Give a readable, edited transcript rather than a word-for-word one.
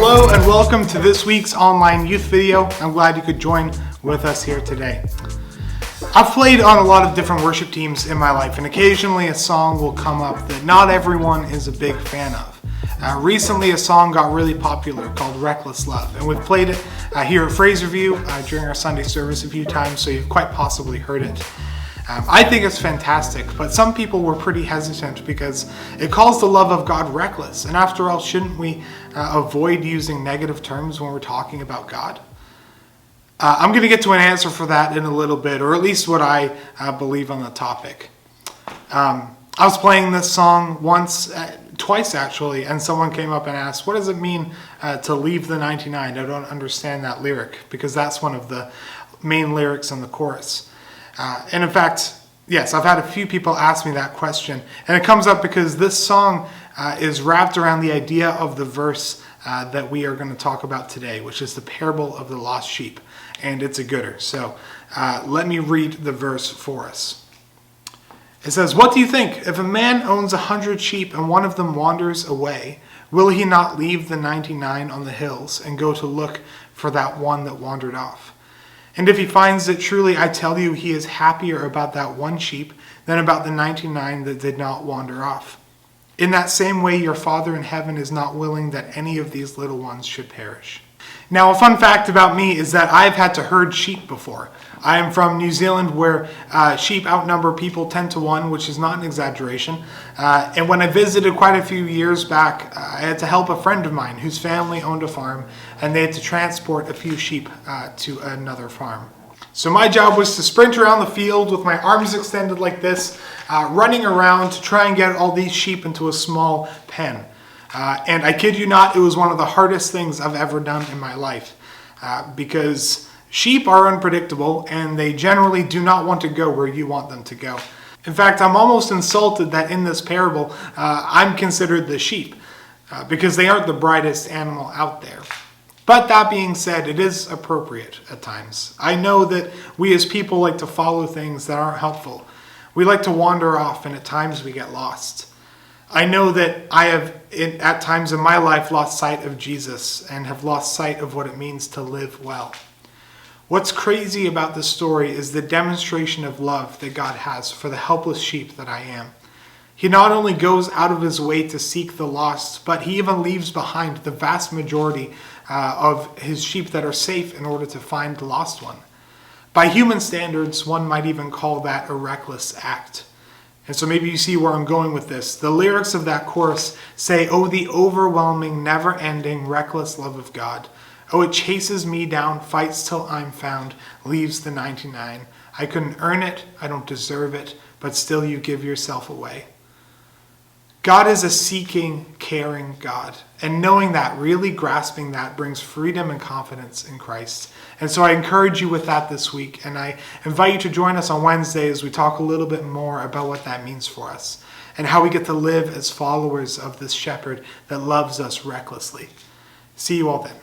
Hello and welcome to this week's online youth video. I'm glad you could join with us here today. I've played on a lot of different worship teams in my life, and occasionally a song will come up that not everyone is a big fan of. Recently a song got really popular called Reckless Love, and we've played it here at Fraserview during our Sunday service a few times, so you've quite possibly heard it. I think it's fantastic, but some people were pretty hesitant because it calls the love of God reckless. And after all, shouldn't we avoid using negative terms when we're talking about God? I'm going to get to an answer for that in a little bit, or at least what I believe on the topic. I was playing this song twice actually, and someone came up and asked, what does it mean to leave the 99? I don't understand that lyric, because that's one of the main lyrics in the chorus. And in fact, yes, I've had a few people ask me that question, and it comes up because this song is wrapped around the idea of the verse that we are going to talk about today, which is the parable of the lost sheep, and it's a gooder. So let me read the verse for us. It says, "What do you think? If a man owns 100 sheep and one of them wanders away, will he not leave the 99 on the hills and go to look for that one that wandered off? And if he finds it, truly I tell you, he is happier about that one sheep than about the 99 that did not wander off. In that same way, your Father in heaven is not willing that any of these little ones should perish." Now, a fun fact about me is that I've had to herd sheep before. I am from New Zealand, where sheep outnumber people 10 to 1, which is not an exaggeration. And when I visited quite a few years back, I had to help a friend of mine whose family owned a farm, and they had to transport a few sheep to another farm. So my job was to sprint around the field with my arms extended like this, running around to try and get all these sheep into a small pen. And I kid you not, it was one of the hardest things I've ever done in my life, because sheep are unpredictable and they generally do not want to go where you want them to go. In fact, I'm almost insulted that in this parable, I'm considered the sheep, because they aren't the brightest animal out there. But that being said, it is appropriate at times. I know that we as people like to follow things that aren't helpful. We like to wander off, and at times we get lost. I know that I have, at times in my life, lost sight of Jesus and have lost sight of what it means to live well. What's crazy about this story is the demonstration of love that God has for the helpless sheep that I am. He not only goes out of his way to seek the lost, but he even leaves behind the vast majority of his sheep that are safe in order to find the lost one. By human standards, one might even call that a reckless act. And so maybe you see where I'm going with this. The lyrics of that chorus say, "Oh, the overwhelming, never-ending, reckless love of God. Oh, it chases me down, fights till I'm found, leaves the 99. I couldn't earn it, I don't deserve it, but still you give yourself away." God is a seeking, caring God. And knowing that, really grasping that, brings freedom and confidence in Christ. And so I encourage you with that this week. And I invite you to join us on Wednesday as we talk a little bit more about what that means for us and how we get to live as followers of this shepherd that loves us recklessly. See you all then.